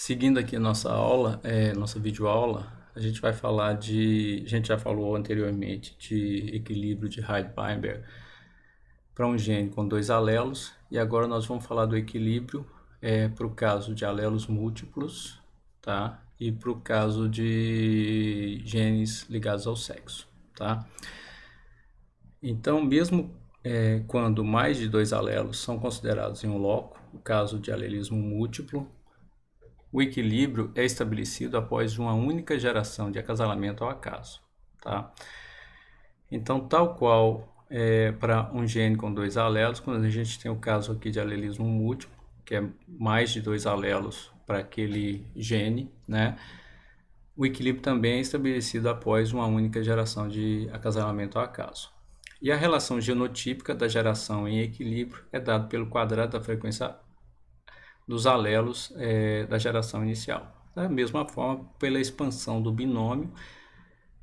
Seguindo aqui a nossa aula, nossa videoaula, a gente vai falar a gente já falou anteriormente de equilíbrio de Heisenberg para um gene com dois alelos, e agora nós vamos falar do equilíbrio para o caso de alelos múltiplos, tá? E para o caso de genes ligados ao sexo, tá? Então, mesmo quando mais de dois alelos são considerados em um loco, no caso de alelismo múltiplo, o equilíbrio é estabelecido após uma única geração de acasalamento ao acaso, tá? Então, tal qual para um gene com dois alelos, quando a gente tem o caso aqui de alelismo múltiplo, que é mais de dois alelos para aquele gene, né? O equilíbrio também é estabelecido após uma única geração de acasalamento ao acaso. E a relação genotípica da geração em equilíbrio é dada pelo quadrado da frequência dos alelos da geração inicial. Da mesma forma, pela expansão do binômio,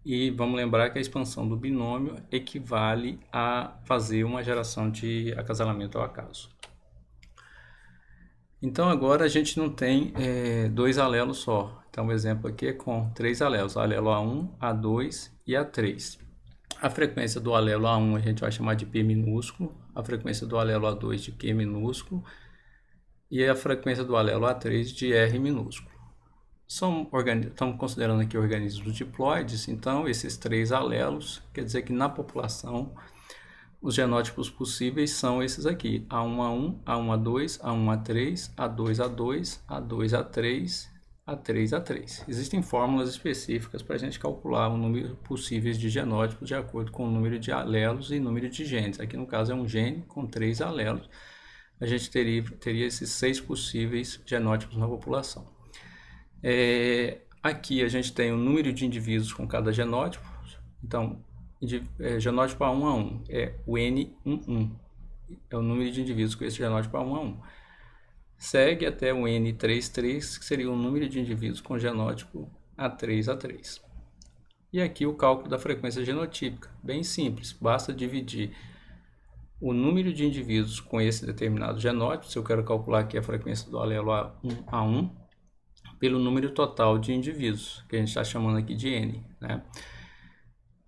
e vamos lembrar que a expansão do binômio equivale a fazer uma geração de acasalamento ao acaso. Então agora a gente não tem dois alelos só. Então o exemplo aqui é com três alelos, alelo A1, A2 e A3. A frequência do alelo A1 a gente vai chamar de P minúsculo, a frequência do alelo A2 de Q minúsculo, e a frequência do alelo A3 de R minúsculo. Estamos considerando aqui organismos diploides, então esses três alelos, quer dizer que na população os genótipos possíveis são esses aqui, A1A1, A1A2, A1A3, A2A2, A2A3, A3A3. Existem fórmulas específicas para a gente calcular o número possíveis de genótipos de acordo com o número de alelos e número de genes. Aqui no caso é um gene com três alelos. A gente teria esses 6 possíveis genótipos na população. Aqui a gente tem o número de indivíduos com cada genótipo. Então, genótipo A1A1 é o N11, é o número de indivíduos com esse genótipo A1A1. Segue até o N33, que seria o número de indivíduos com genótipo A3A3. E aqui o cálculo da frequência genotípica, bem simples, basta dividir o número de indivíduos com esse determinado genótipo, se eu quero calcular aqui a frequência do alelo A1, pelo número total de indivíduos, que a gente está chamando aqui de N, né?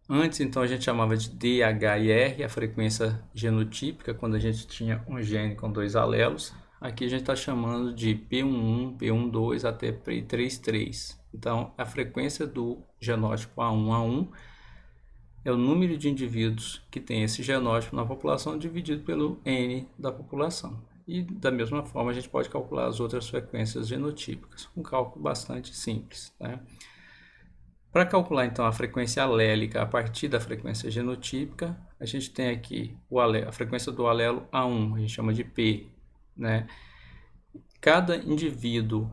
Antes, então, a gente chamava de DH e R, a frequência genotípica, quando a gente tinha um gene com dois alelos. Aqui a gente está chamando de P11, P12 até P33. Então, a frequência do genótipo A1A1 é o número de indivíduos que tem esse genótipo na população dividido pelo N da população. E da mesma forma a gente pode calcular as outras frequências genotípicas. Um cálculo bastante simples, né? Para calcular então a frequência alélica a partir da frequência genotípica, a gente tem aqui a frequência do alelo A1, a gente chama de P, né? Cada indivíduo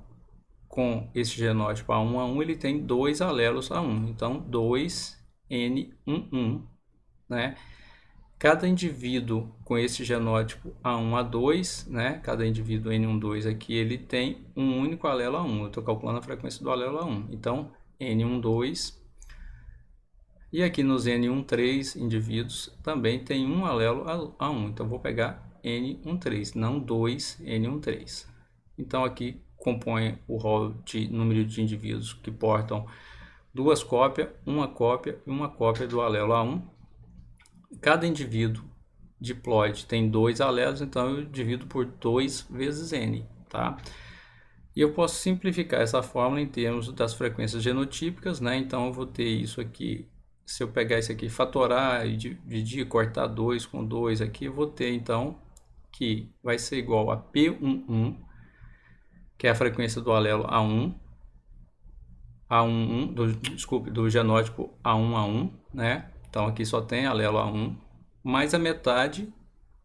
com esse genótipo A1A1, ele tem dois alelos A1, então 2N11, né? Cada indivíduo com esse genótipo A1A2, né? Cada indivíduo N12 aqui, ele tem um único alelo A1. Eu estou calculando a frequência do alelo A1. Então, N12. E aqui nos N13 indivíduos também tem um alelo A1. Então, vou pegar N13, não 2N13. Então, aqui compõe o rol de número de indivíduos que portam duas cópias, uma cópia e uma cópia do alelo A1. Cada indivíduo diploide tem dois alelos, então eu divido por 2 vezes N, tá? E eu posso simplificar essa fórmula em termos das frequências genotípicas, né? Então eu vou ter isso aqui, se eu pegar isso aqui, fatorar e dividir, cortar 2 com 2 aqui, eu vou ter então que vai ser igual a P11, que é a frequência do alelo A1, do genótipo A1A1, né? Então aqui só tem alelo A1, mais a metade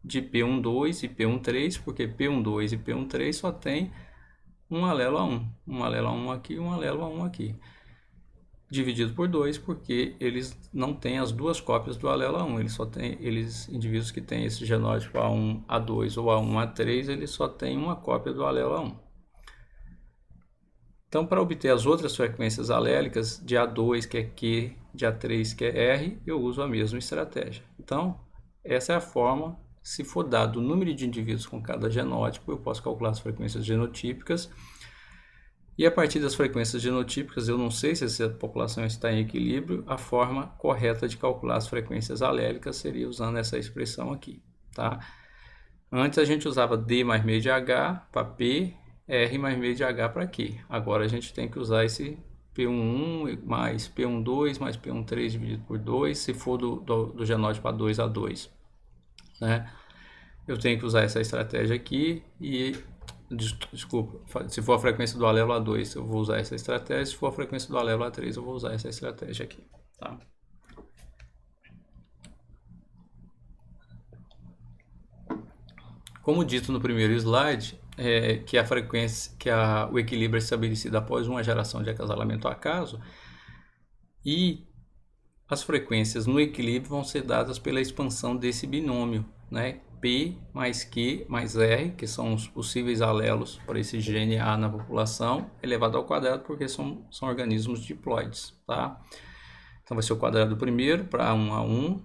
de P12 e P13, porque P12 e P13 só tem um alelo A1. Um alelo A1 aqui e um alelo A1 aqui. Dividido por 2, porque eles não têm as duas cópias do alelo A1. Eles só têm, indivíduos que têm esse genótipo A1, A2 ou A1, A3, eles só têm uma cópia do alelo A1. Então, para obter as outras frequências alélicas de A2, que é Q, de A3, que é R, eu uso a mesma estratégia. Então, essa é a forma. Se for dado o número de indivíduos com cada genótipo, eu posso calcular as frequências genotípicas. E a partir das frequências genotípicas, eu não sei se essa população está em equilíbrio, a forma correta de calcular as frequências alélicas seria usando essa expressão aqui, tá? Antes a gente usava D mais meio de H para P, R mais meio de H para Q. Agora a gente tem que usar esse P11 mais P12 mais P13 dividido por 2, se for do genótipo A2 a 2, né? Eu tenho que usar essa estratégia aqui e, desculpa, se for a frequência do alelo A2 eu vou usar essa estratégia, se for a frequência do alelo A3 eu vou usar essa estratégia aqui, tá? Como dito no primeiro slide, que a frequência, o equilíbrio é estabelecido após uma geração de acasalamento acaso, e as frequências no equilíbrio vão ser dadas pela expansão desse binômio, né? P mais Q mais R, que são os possíveis alelos para esse gene A na população, elevado ao quadrado, porque são organismos diploides, tá? Então vai ser o quadrado do primeiro para 1 a 1,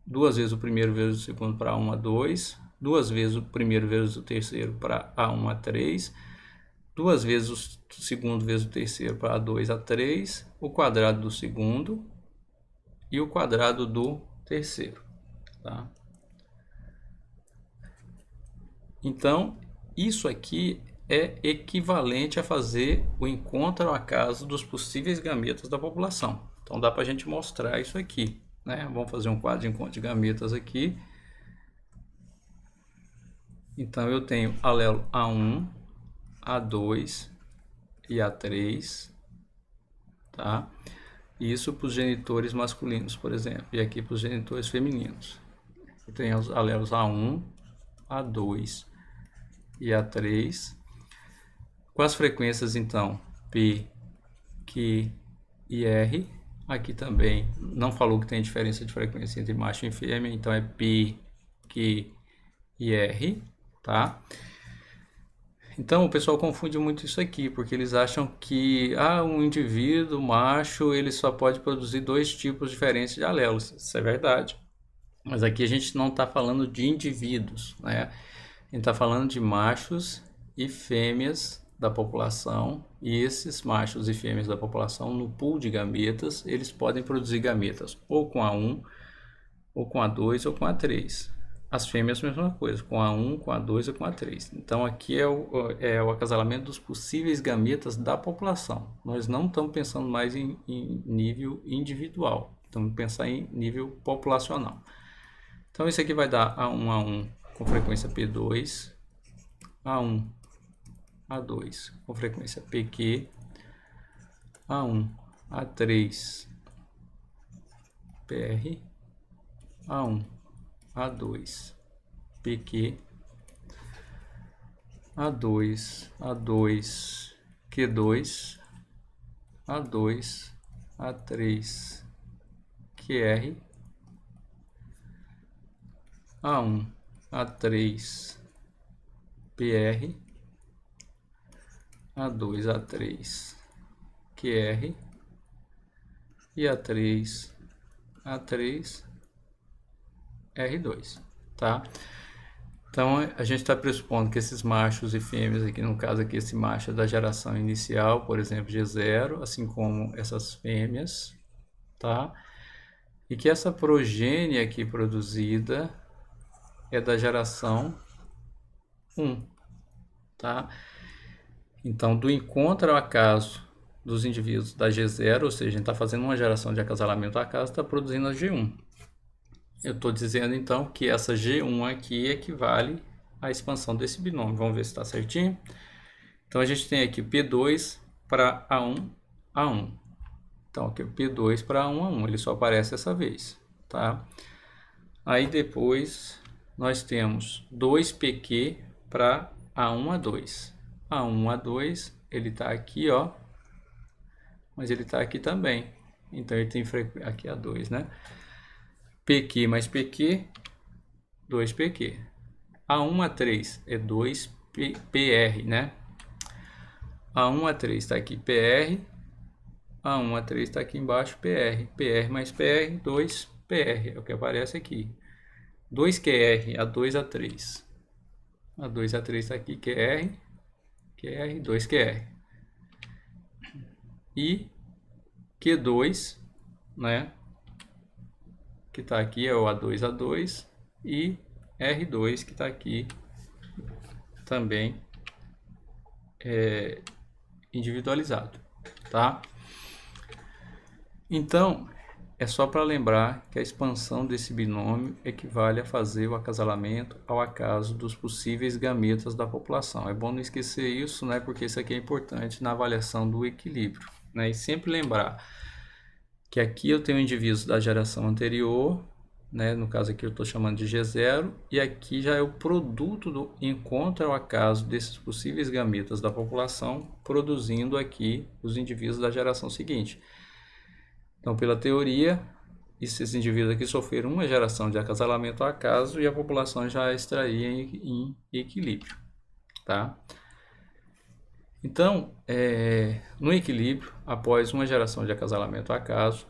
duas vezes o primeiro vezes o segundo para 1 a 2, duas vezes o primeiro vezes o terceiro para A1 a 3, duas vezes o segundo vezes o terceiro para A2 a 3, o quadrado do segundo e o quadrado do terceiro, tá? Então, isso aqui é equivalente a fazer o encontro ao acaso dos possíveis gametas da população. Então, dá para a gente mostrar isso aqui, né? Vamos fazer um quadro de encontro de gametas aqui. Então, eu tenho alelo A1, A2 e A3, tá? Isso para os genitores masculinos, por exemplo, e aqui para os genitores femininos. Eu tenho os alelos A1, A2 e A3, com as frequências, então, P, Q e R. Aqui também não falou que tem diferença de frequência entre macho e fêmea, então é P, Q e R, tá? Então o pessoal confunde muito isso aqui, porque eles acham que um indivíduo macho ele só pode produzir dois tipos diferentes de alelos. Isso é verdade. Mas aqui a gente não está falando de indivíduos, né? A gente está falando de machos e fêmeas da população, e esses machos e fêmeas da população, no pool de gametas, eles podem produzir gametas ou com A1, ou com A2, ou com A3. As fêmeas, mesma coisa, com A1, com A2 ou com A3. Então, aqui é o acasalamento dos possíveis gametas da população. Nós não estamos pensando mais em nível individual, estamos pensando em nível populacional. Então, isso aqui vai dar A1 com frequência P2, A1, A2 com frequência PQ, A1, A3, PR, A1, A2, PQ, A2, A2, Q2, A2, A3, QR, A1, A3, PR, A2, A3, QR e A3, A3, R2, tá? Então, a gente está pressupondo que esses machos e fêmeas, aqui no caso aqui, esse macho é da geração inicial, por exemplo, G0, assim como essas fêmeas, tá? E que essa progênie aqui produzida é da geração 1, tá? Então, do encontro ao acaso dos indivíduos da G0, ou seja, a gente está fazendo uma geração de acasalamento ao acaso, está produzindo a G1. Eu estou dizendo, então, que essa G1 aqui equivale à expansão desse binômio. Vamos ver se está certinho. Então, a gente tem aqui P2 para A1, A1. Então, aqui o P2 para A1, A1. Ele só aparece essa vez, tá? Aí, depois, nós temos 2PQ para A1, A2. A1, A2, ele está aqui, ó. Mas ele está aqui também. Então, ele tem aqui A2, né? PQ mais PQ, 2PQ. A1, A3 é 2PR, né? A1, A3 está aqui PR. A1, A3 está aqui embaixo, PR. PR mais PR, 2PR. É o que aparece aqui. 2QR, A2, A3. A2, A3 está aqui, QR. QR, 2QR. e Q2, né, que está aqui é o A2A2 e R2 que está aqui também individualizado, tá? Então, é só para lembrar que a expansão desse binômio equivale a fazer o acasalamento ao acaso dos possíveis gametas da população. É bom não esquecer isso, né? Porque isso aqui é importante na avaliação do equilíbrio, né? E sempre lembrar que aqui eu tenho indivíduos da geração anterior, né? No caso aqui eu estou chamando de G0, e aqui já é o produto do encontro ao acaso desses possíveis gametas da população, produzindo aqui os indivíduos da geração seguinte. Então, pela teoria, esses indivíduos aqui sofreram uma geração de acasalamento ao acaso e a população já extraía em equilíbrio, tá? Então, no equilíbrio, após uma geração de acasalamento ao acaso,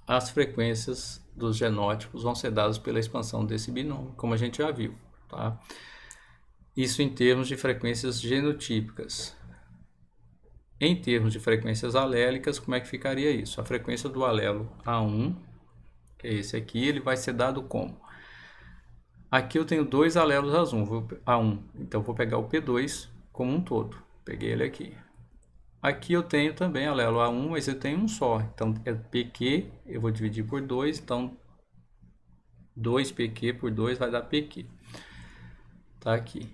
as frequências dos genótipos vão ser dadas pela expansão desse binômio, como a gente já viu, tá? Isso em termos de frequências genotípicas. Em termos de frequências alélicas, como é que ficaria isso? A frequência do alelo A1, que é esse aqui, ele vai ser dado como? Aqui eu tenho dois alelos A1, então vou pegar o P2 como um todo. Peguei ele aqui. Aqui eu tenho também alelo A1, mas eu tenho um só. Então é PQ, eu vou dividir por 2, então 2PQ por 2 vai dar PQ. Tá aqui.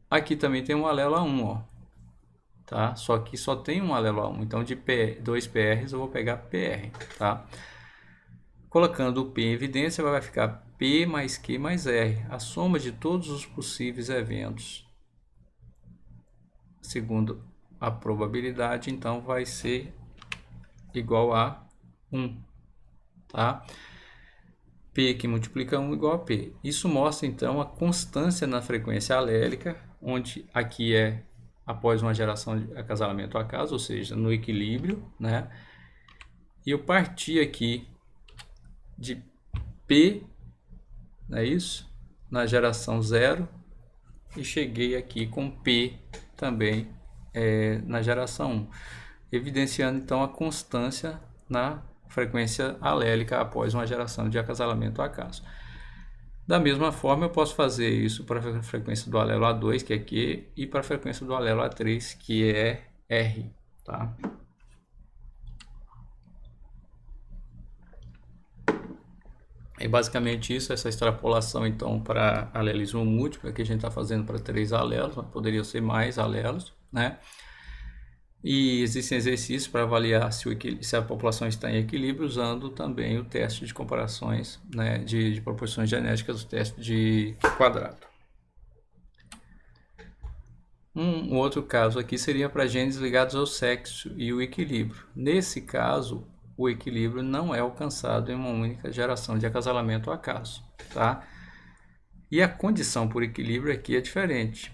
Aqui também tem um alelo A1, ó. Tá? Só que só tem um alelo A1, então de 2 PRs eu vou pegar PR, tá? Colocando o P em evidência, vai ficar P mais Q mais R, a soma de todos os possíveis eventos, segundo a probabilidade, então vai ser igual a 1, tá? P que multiplica 1 igual a P. Isso mostra, então, a constância na frequência alélica, onde aqui é após uma geração de acasalamento ao acaso, ou seja, no equilíbrio, né? E eu parti aqui de P, não é isso? Na geração 0, e cheguei aqui com P também na geração 1, evidenciando então a constância na frequência alélica após uma geração de acasalamento ao acaso. Da mesma forma, eu posso fazer isso para a frequência do alelo A2, que é Q, e para a frequência do alelo A3, que é R, tá? É basicamente isso, essa extrapolação então para alelismo múltiplo, que a gente está fazendo para 3 alelos, mas poderia ser mais alelos, né? E existem exercícios para avaliar se a população está em equilíbrio, usando também o teste de comparações, né, de proporções genéticas, o teste de quadrado. Um outro caso aqui seria para genes ligados ao sexo e o equilíbrio. Nesse caso, o equilíbrio não é alcançado em uma única geração de acasalamento ao acaso, tá? E a condição por equilíbrio aqui é diferente.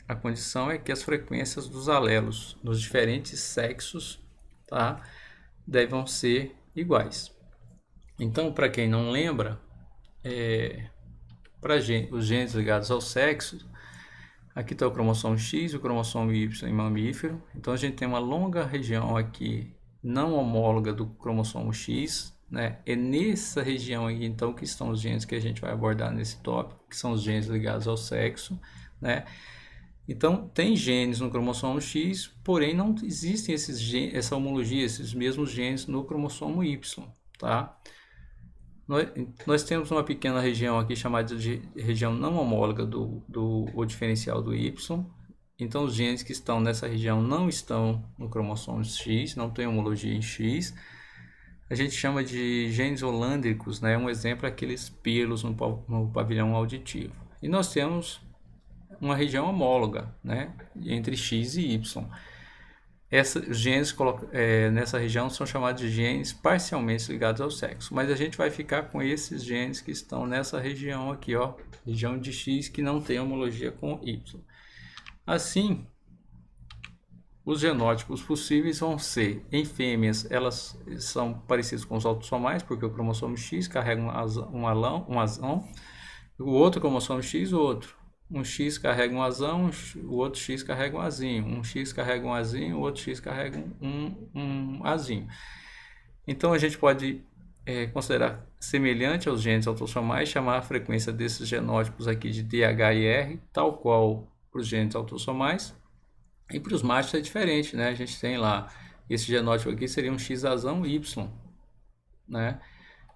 A condição é que as frequências dos alelos nos diferentes sexos, tá, devem ser iguais. Então, para quem não lembra, para os genes ligados ao sexo, aqui está o cromossomo X e o cromossomo Y em mamífero. Então, a gente tem uma longa região aqui não homóloga do cromossomo X, né? É nessa região aqui, então, que estão os genes que a gente vai abordar nesse tópico, que são os genes ligados ao sexo, né? Então, tem genes no cromossomo X, porém não existem essa homologia, esses mesmos genes no cromossomo Y, tá? Nós temos uma pequena região aqui chamada de região não homóloga do diferencial do Y. Então, os genes que estão nessa região não estão no cromossomo X, não tem homologia em X. A gente chama de genes holândricos, né? Um exemplo é aqueles pelos no pavilhão auditivo. E nós temos uma região homóloga, né, entre X e Y. Os genes nessa região são chamados de genes parcialmente ligados ao sexo, mas a gente vai ficar com esses genes que estão nessa região aqui, ó, região de X que não tem homologia com Y. Assim, os genótipos possíveis vão ser, em fêmeas, elas são parecidas com os autossomais, porque o cromossomo X carrega um azão, o outro cromossomo X, o outro. um X carrega um azão, o outro X carrega um azinho. Um X carrega um azinho, o outro X carrega um azinho. Então a gente pode considerar semelhante aos genes autossomais, chamar a frequência desses genótipos aqui de DH e R, tal qual para os genes autossomais. E para os machos é diferente, né? A gente tem lá, esse genótipo aqui seria um X azão Y, né?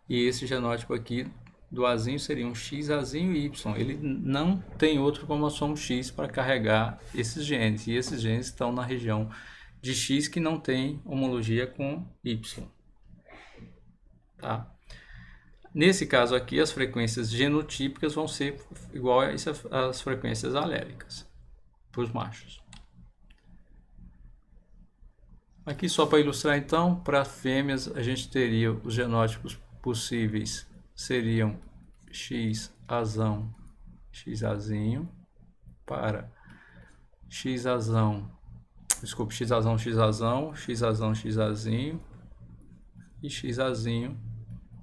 E esse genótipo aqui do azinho seria um X azinho Y. Ele não tem outro cromossomo X para carregar esses genes. E esses genes estão na região de X que não tem homologia com Y. Tá? Nesse caso aqui, as frequências genotípicas vão ser iguais às frequências alélicas para os machos. Aqui só para ilustrar então, para fêmeas a gente teria os genótipos possíveis seriam X azão, X azinho, para X azão, desculpe, X azão, X azão, X azão, X azinho e X azinho,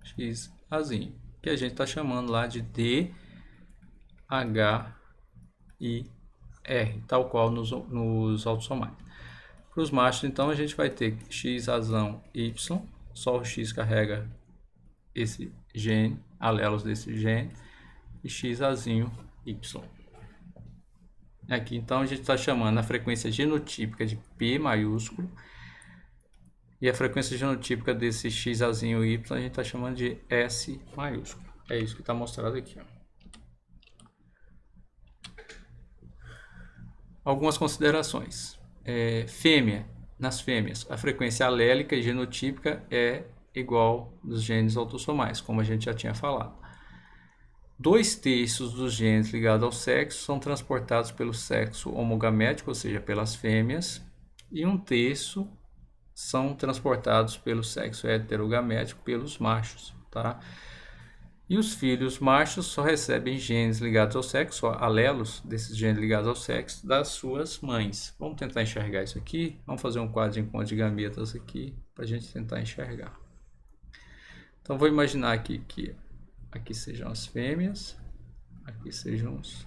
X azinho, que a gente está chamando lá de D, H e R, tal qual nos autossomais. Para os machos, então, a gente vai ter X azão Y, só o X carrega esse gene, alelos desse gene, e X azinho Y. Aqui, então, a gente está chamando a frequência genotípica de P maiúsculo, e a frequência genotípica desse X azinho Y a gente está chamando de S maiúsculo. É isso que está mostrado aqui. Ó. Algumas considerações. Fêmea, nas fêmeas, a frequência alélica e genotípica é igual dos genes autossomais, como a gente já tinha falado. 2/3 dos genes ligados ao sexo são transportados pelo sexo homogamético, ou seja, pelas fêmeas, e 1/3 são transportados pelo sexo heterogamético, pelos machos, tá? E os filhos machos só recebem genes ligados ao sexo, alelos desses genes ligados ao sexo, das suas mães. Vamos tentar enxergar isso aqui. Vamos fazer um quadro de encontro de gametas aqui, para a gente tentar enxergar. Então, vou imaginar aqui que aqui sejam as fêmeas, aqui sejam os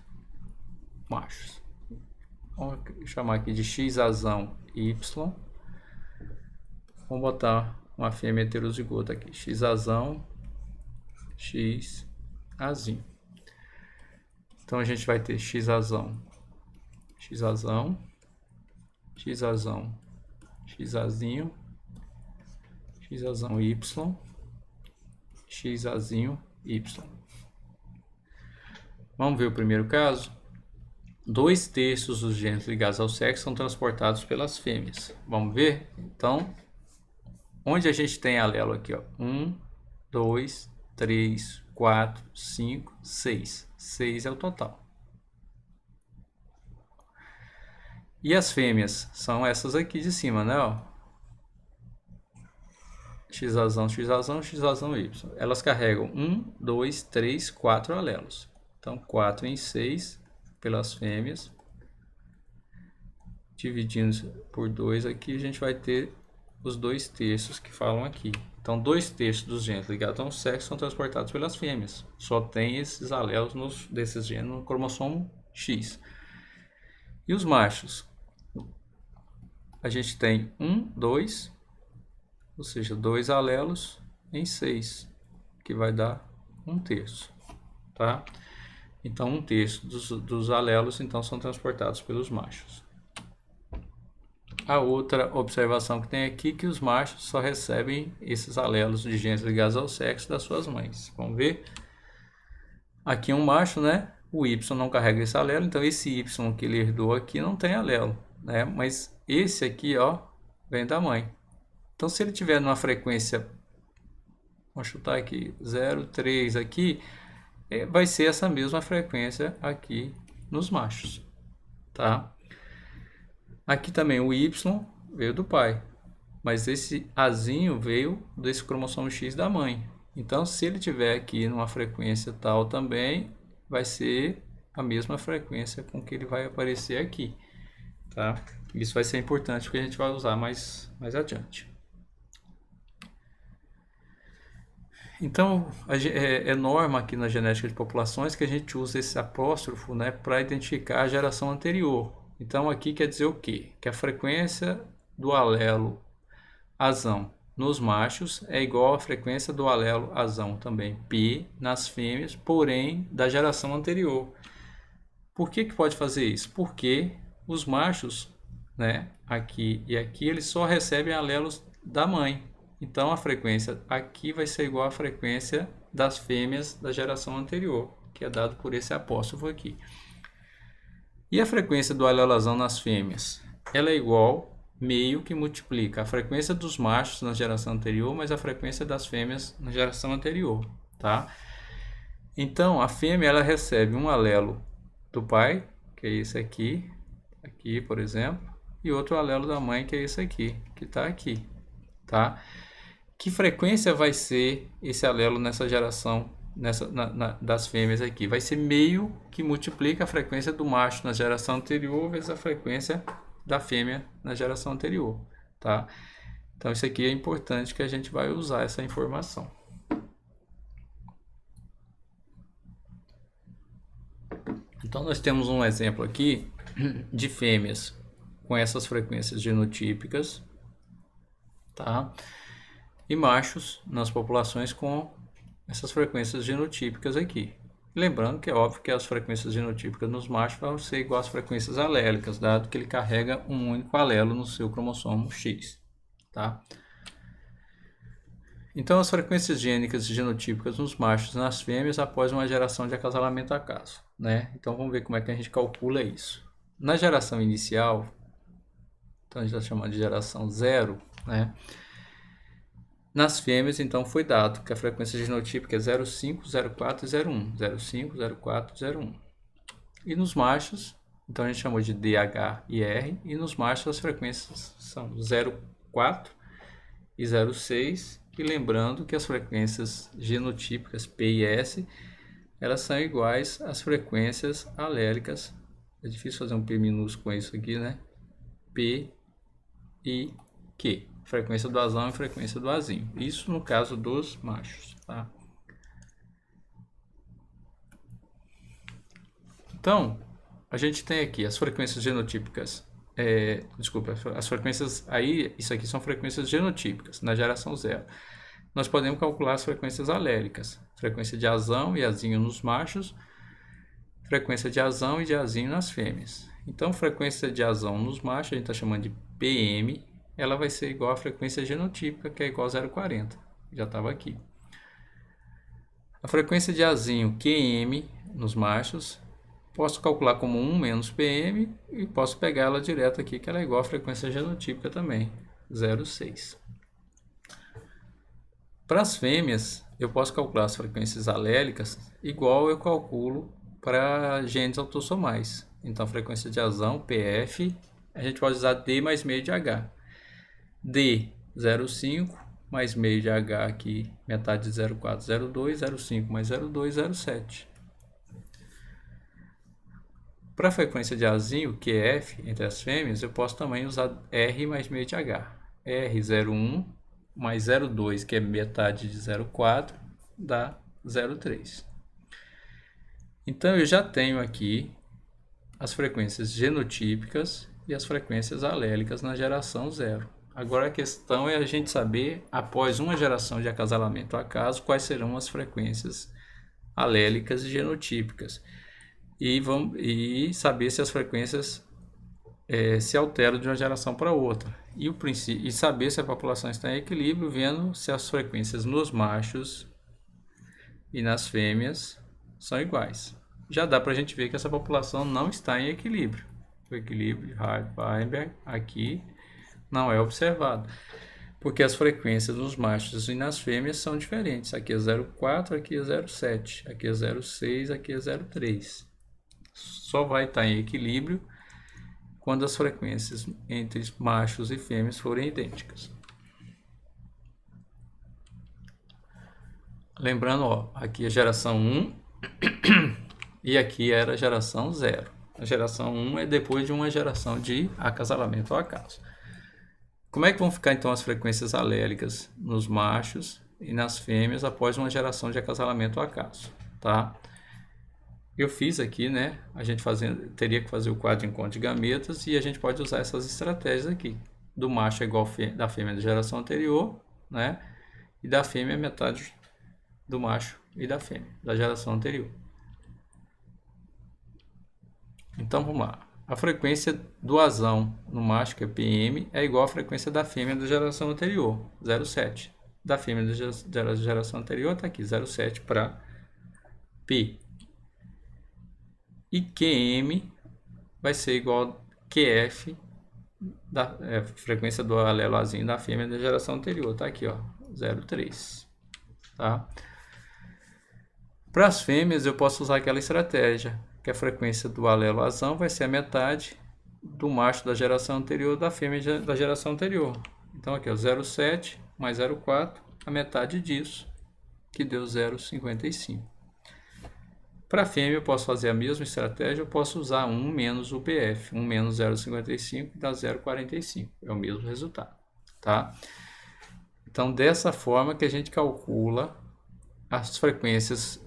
machos. Vamos chamar aqui de X azão Y. Vamos botar uma fêmea heterozigota aqui, X azão, X azinho. Então a gente vai ter X azão, X azão, X azão, X azinho, X azão Y, X azinho Y. Vamos ver o primeiro caso? 2/3 dos genes ligados ao sexo são transportados pelas fêmeas. Vamos ver? Então, onde a gente tem alelo aqui, ó, 1, 2, 3, 4, 5, 6. 6 é o total. E as fêmeas são essas aqui de cima, né? Ó. X azão, X azão, X azão Y. Elas carregam 1, 2, 3, 4 alelos. Então, 4 em 6 pelas fêmeas. Dividindo por 2 aqui, a gente vai ter os 2/3 que falam aqui. Então, 2/3 dos genes ligados ao sexo são transportados pelas fêmeas. Só tem esses alelos desses genes no cromossomo X. E os machos? A gente tem 1, 2, ou seja, 2 alelos em 6, que vai dar 1/3, tá? Então, 1/3 dos alelos então são transportados pelos machos. A outra observação que tem aqui é que os machos só recebem esses alelos de genes ligados ao sexo das suas mães. Vamos ver? Aqui um macho, né? O Y não carrega esse alelo, então esse Y que ele herdou aqui não tem alelo, né? Mas esse aqui, ó, vem da mãe. Então, se ele tiver numa frequência, vamos chutar aqui, 0,3 aqui, vai ser essa mesma frequência aqui nos machos, tá? Aqui também o Y veio do pai, mas esse Azinho veio desse cromossomo X da mãe. Então, se ele tiver aqui numa frequência tal também, vai ser a mesma frequência com que ele vai aparecer aqui, tá? Isso vai ser importante porque a gente vai usar mais adiante. Então, é norma aqui na genética de populações que a gente usa esse apóstrofo, né, para identificar a geração anterior. Então, aqui quer dizer o quê? Que a frequência do alelo azão nos machos é igual à frequência do alelo azão também, P, nas fêmeas, porém da geração anterior. Por que pode fazer isso? Porque os machos, né, aqui e aqui, eles só recebem alelos da mãe. Então a frequência aqui vai ser igual à frequência das fêmeas da geração anterior, que é dado por esse apóstrofo aqui. E a frequência do alelazão nas fêmeas? Ela é igual meio que multiplica a frequência dos machos na geração anterior mais a frequência das fêmeas na geração anterior, tá? Então a fêmea ela recebe um alelo do pai, que é esse aqui, por exemplo, e outro alelo da mãe, que é esse aqui, que está aqui, tá? Que frequência vai ser esse alelo nessa geração das fêmeas aqui? Vai ser meio que multiplica a frequência do macho na geração anterior vezes a frequência da fêmea na geração anterior, tá? Então isso aqui é importante que a gente vai usar essa informação. Então nós temos um exemplo aqui de fêmeas com essas frequências genotípicas, tá? E machos nas populações com essas frequências genotípicas aqui. Lembrando que é óbvio que as frequências genotípicas nos machos vão ser igual às frequências alélicas, dado que ele carrega um único alelo no seu cromossomo X, tá? Então, as frequências gênicas e genotípicas nos machos e nas fêmeas após uma geração de acasalamento acaso, né? Então, vamos ver como é que a gente calcula isso. Na geração inicial, então a gente está chamando de geração 0, né? Nas fêmeas, então, foi dado que a frequência genotípica é 0,5, 0,4 e 0,1. 0,5, 0,4, 0,1. E nos machos, então a gente chamou de DH e R, e nos machos as frequências são 0,4 e 0,6. E lembrando que as frequências genotípicas P e S, elas são iguais às frequências alélicas. É difícil fazer um P minúsculo com isso aqui, né? P e Q. Frequência do azão e frequência do azinho. Isso no caso dos machos, tá? Então, a gente tem aqui as frequências genotípicas. As frequências aí, isso aqui são frequências genotípicas na geração 0. Nós podemos calcular as frequências alélicas. Frequência de azão e azinho nos machos, frequência de azão e de azinho nas fêmeas. Então, frequência de azão nos machos, a gente está chamando de PM, ela vai ser igual à frequência genotípica, que é igual a 0,40. Já estava aqui. A frequência de azinho QM nos machos, posso calcular como 1 menos PM e posso pegar ela direto aqui, que ela é igual à frequência genotípica também, 0,6. Para as fêmeas, eu posso calcular as frequências alélicas igual eu calculo para genes autossomais. Então, a frequência de azão, PF, a gente pode usar D mais meio de H. D, 0,5, mais meio de H aqui, metade de 0,4, 0,2, 0,5 mais 0,2, 0,7. Para a frequência de Azinho, que é F, entre as fêmeas, eu posso também usar R mais meio de H. R, 0,1, mais 0,2, que é metade de 0,4, dá 0,3. Então, eu já tenho aqui as frequências genotípicas e as frequências alélicas na geração 0. Agora a questão é a gente saber, após uma geração de acasalamento acaso, quais serão as frequências alélicas e genotípicas. E saber se as frequências se alteram de uma geração para outra. E saber se a população está em equilíbrio, vendo se as frequências nos machos e nas fêmeas são iguais. Já dá para a gente ver que essa população não está em equilíbrio. O equilíbrio de Weinberg aqui não é observado, porque as frequências nos machos e nas fêmeas são diferentes. Aqui é 0,4, aqui é 0,7, aqui é 0,6, aqui é 0,3. Só vai estar em equilíbrio quando as frequências entre machos e fêmeas forem idênticas. Lembrando, ó, aqui é geração 1 e aqui era a geração 0. A geração 1 é depois de uma geração de acasalamento ao acaso. Como é que vão ficar então as frequências alélicas nos machos e nas fêmeas após uma geração de acasalamento ao acaso, tá? Eu fiz aqui, né? A gente teria que fazer o quadro de encontro de gametas e a gente pode usar essas estratégias aqui. Do macho é igual da fêmea da geração anterior, né? E da fêmea metade do macho e da fêmea da geração anterior. Então vamos lá. A frequência do asão no macho, que é PM, é igual à frequência da fêmea da geração anterior, 0,7. Da fêmea da geração anterior está aqui, 0,7 para P. E QM vai ser igual a QF, da frequência do alelo azinho da fêmea da geração anterior. Está aqui, ó, 0,3. Tá? Para as fêmeas, eu posso usar aquela estratégia, que a frequência do alelo azão vai ser a metade do macho da geração anterior da fêmea da geração anterior. Então, aqui, 0,7 mais 0,4, a metade disso, que deu 0,55. Para a fêmea, eu posso fazer a mesma estratégia, eu posso usar 1 menos o PF. 1 menos 0,55 dá 0,45. É o mesmo resultado, tá? Então, dessa forma que a gente calcula as frequências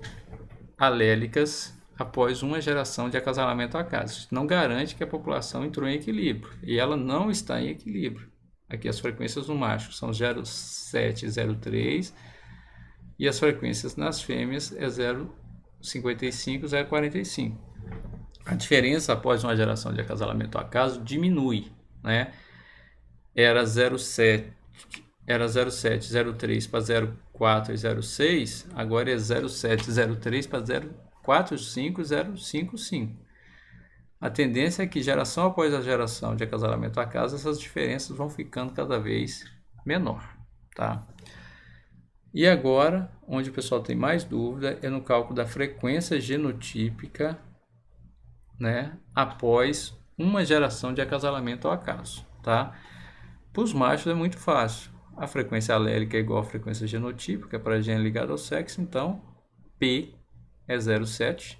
alélicas após uma geração de acasalamento ao acaso. Isso não garante que a população entrou em equilíbrio. E ela não está em equilíbrio. Aqui as frequências no macho são 0,7 e 0,3. E as frequências nas fêmeas é 0,55 e 0,45. A diferença após uma geração de acasalamento ao acaso diminui, né? Era 0,7, 0,3 para 0,4 e 0,6, agora é 0,7, 0,3 para 0,45 e 0,55. A tendência é que geração após a geração de acasalamento ao acaso, essas diferenças vão ficando cada vez menor, tá? E agora, onde o pessoal tem mais dúvida, é no cálculo da frequência genotípica, né, após uma geração de acasalamento ao acaso, tá? Para os machos é muito fácil. A frequência alélica é igual à frequência genotípica para gene ligado ao sexo, então P é 0,7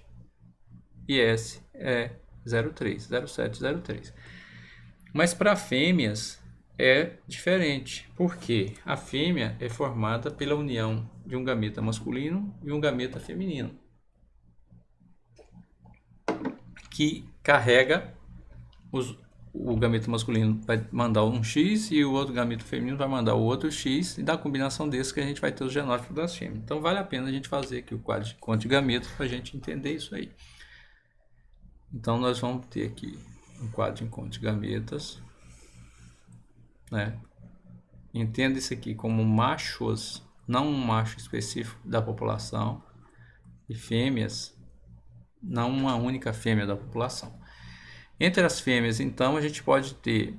e S é 0,3, 0,7, 0,3. Mas para fêmeas é diferente, porque a fêmea é formada pela união de um gameta masculino e um gameta feminino, que carrega o gameta masculino vai mandar um X e o outro gameta feminino vai mandar o outro X, e da combinação desses que a gente vai ter os genótipos das fêmeas. Então vale a pena a gente fazer aqui o quadro de encontro de gametas para a gente entender isso aí. Então nós vamos ter aqui um quadro de encontro de gametas, né? Entenda isso aqui como machos, não um macho específico da população, e fêmeas, não uma única fêmea da população. Entre as fêmeas, então, a gente pode ter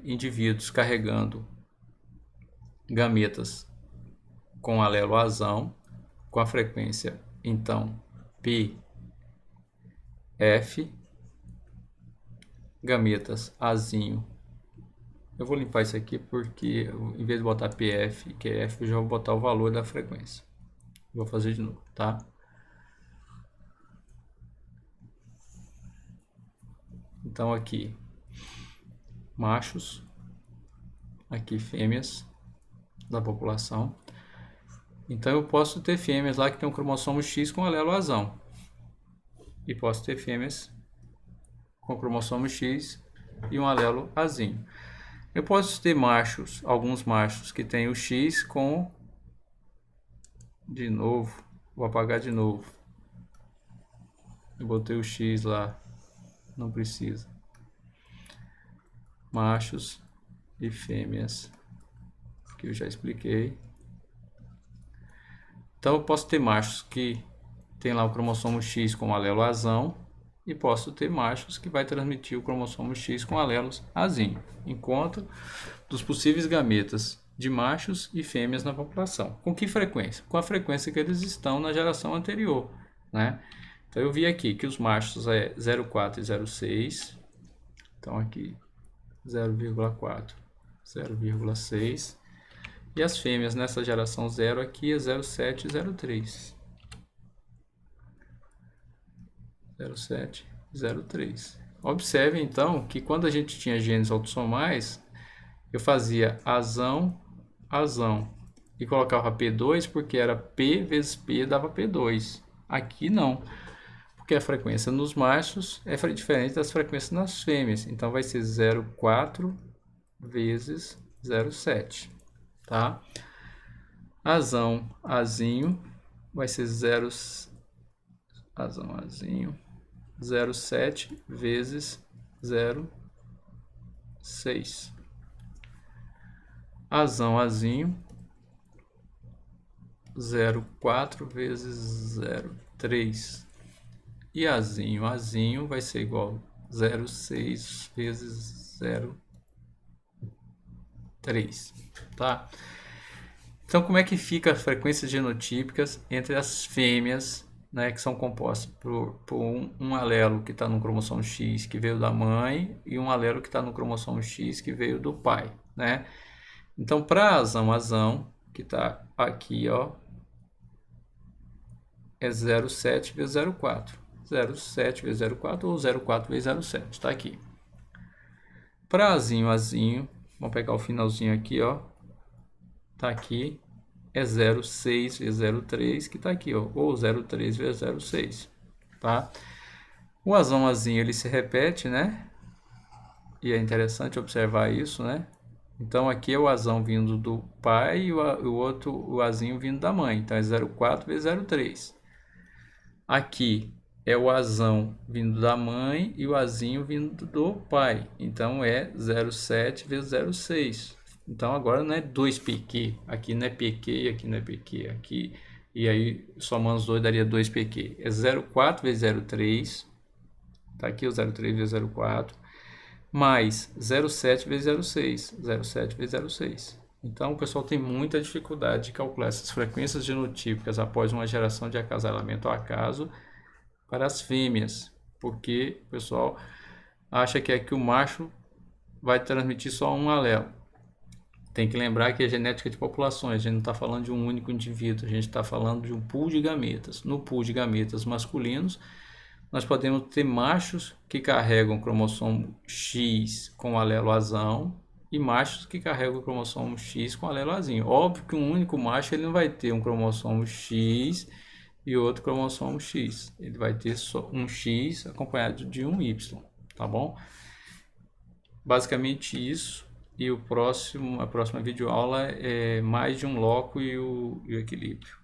indivíduos carregando gametas com alelo azão, com a frequência, então, P, F, gametas azinho. Eu vou limpar isso aqui porque, em vez de botar PF e QF, eu já vou botar o valor da frequência. Vou fazer de novo, tá? Então, aqui, machos, aqui fêmeas da população. Então, eu posso ter fêmeas lá que tem um cromossomo X com alelo azão. E posso ter fêmeas com cromossomo X e um alelo azinho. Eu posso ter machos, alguns machos que tem o X com... De novo, vou apagar de novo. Eu botei o X lá. Não precisa. Machos e fêmeas, que eu já expliquei. Então eu posso ter machos que tem lá o cromossomo X com alelo azão, e posso ter machos que vai transmitir o cromossomo X com alelos azinho, enquanto dos possíveis gametas de machos e fêmeas na população. Com que frequência? Com a frequência que eles estão na geração anterior, né? Então eu vi aqui que os machos é 0,4 e 0,6. Então aqui 0,4, 0,6. E as fêmeas nessa geração 0 aqui é 0,7 e 0,3. 0,7 e 0,3. Observe então que quando a gente tinha genes autossomais, eu fazia azão, azão. e colocava P2 porque era P vezes P dava P2. Aqui não, porque a frequência nos machos é diferente das frequências nas fêmeas. Então vai ser 0,4 vezes 0,7, tá? Azão, Azinho, vai ser 0, Azão, Azinho, 0,7 vezes 0,6. Azão, Azinho, 0,4 vezes 0,3. E Azinho, Azinho vai ser igual a 0,6 vezes 0,3, tá? Então, como é que fica as frequências genotípicas entre as fêmeas, né, que são compostas por um alelo que está no cromossomo X, que veio da mãe, e um alelo que está no cromossomo X, que veio do pai, né? Então, para azão, que está aqui, ó, é 0,7 vezes 0,4. 0,7 vezes 0,4 ou 0,4 vezes 0,7, está aqui. Para azinho, vamos pegar o finalzinho aqui, ó, tá aqui, é 0,6 vezes 0,3, que tá aqui, ó, ou 0,3 vezes 0,6, tá? O azinho, ele se repete, né? E é interessante observar isso, né? Então, aqui é o azão vindo do pai e o outro, o azinho vindo da mãe. Então, é 0,4 vezes 0,3. Aqui é o azão vindo da mãe e o azinho vindo do pai. Então, é 0,7 vezes 0,6. Então, agora não é 2pq. Aqui não é pq e aqui não é pq. Aqui, e aí, somando os dois, daria 2pq. É 0,4 vezes 0,3. Tá aqui o 0,3 vezes 0,4. Mais 0,7 vezes 0,6. 0,7 vezes 0,6. Então, o pessoal tem muita dificuldade de calcular essas frequências genotípicas após uma geração de acasalamento ao acaso para as fêmeas, porque o pessoal acha que é que o macho vai transmitir só um alelo. Tem que lembrar que é genética de populações, a gente não está falando de um único indivíduo, a gente está falando de um pool de gametas. No pool de gametas masculinos, nós podemos ter machos que carregam o cromossomo X com alelo azão e machos que carregam o cromossomo X com alelo azinho. Óbvio que um único macho ele não vai ter um cromossomo X e outro cromossomo X. Ele vai ter só um X acompanhado de um Y, tá bom? Basicamente isso. E a próxima videoaula é mais de um loco e o equilíbrio.